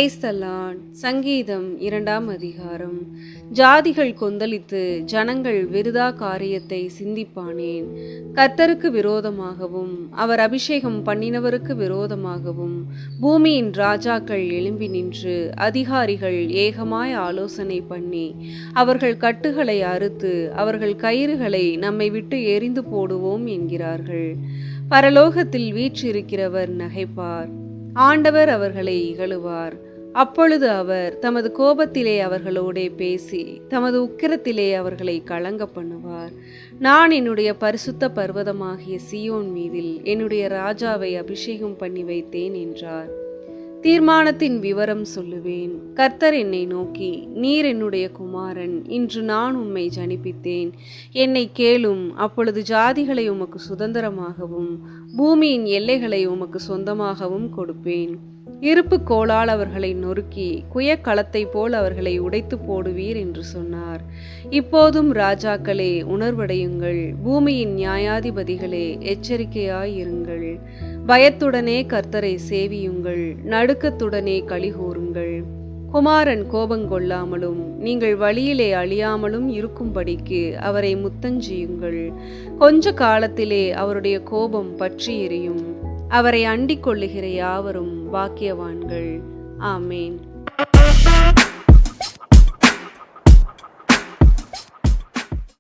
Praise the Lord. சங்கீதம் 2ஆம் அதிகாரம். ஜாதிகள் கொந்தளித்து ஜனங்கள் விருதா காரியத்தை சிந்திப்பானேன். கர்த்தருக்கு விரோதமாகவும் அவர் அபிஷேகம் பண்ணினவருக்கு விரோதமாகவும் பூமியின் ராஜாக்கள் எழும்பி நின்று அதிகாரிகள் ஏகமாய் ஆலோசனை பண்ணி அவர்கள் கட்டுகளை அறுத்து அவர்கள் கயிறுகளை நம்மை விட்டு எறிந்து போடுவோம் என்கிறார்கள். பரலோகத்தில் வீற்றிருக்கிறவர் நகைப்பார். ஆண்டவர் அவர்களை இகழுவார். அப்பொழுது அவர் தமது கோபத்திலே அவர்களோடே பேசி தமது உக்கிரத்திலே அவர்களை கலங்க பண்ணுவார். நான் என்னுடைய பரிசுத்த பர்வதமாகிய சீயோன் மீதில் என்னுடைய ராஜாவை அபிஷேகம் பண்ணி வைத்தேன் என்றார். தீர்மானத்தின் விவரம் சொல்லுவேன். கர்த்தர் என்னை நோக்கி, நீர் என்னுடைய குமாரன், இன்று நான் உம்மை ஜனிப்பித்தேன். என்னை கேளும், அப்பொழுது ஜாதிகளை உமக்கு சுதந்திரமாகவும் பூமியின் எல்லைகளை உமக்கு சொந்தமாகவும் கொடுப்பேன். இருப்பு கோளால் அவர்களை நொறுக்கி குயக்களத்தை போல் அவர்களை உடைத்து போடுவீர் என்று சொன்னார். இப்போதும் ராஜாக்களே உணர்வடையுங்கள், பூமியின் நியாயாதிபதிகளே எச்சரிக்கையாயிருங்கள். பயத்துடனே கர்த்தரை சேவியுங்கள், நடுக்கத்துடனே களிகூருங்கள். குமாரன் கோபங்கொள்ளாமலும் நீங்கள் வழியிலே அழியாமலும் இருக்கும்படிக்கு அவரை முத்தஞ்சியுங்கள். கொஞ்ச காலத்திலே அவருடைய கோபம் பற்றி எரியும். அவரை அண்டிக் கொள்ளுகிற யாவரும் பாக்கியவான்கள். ஆமேன்.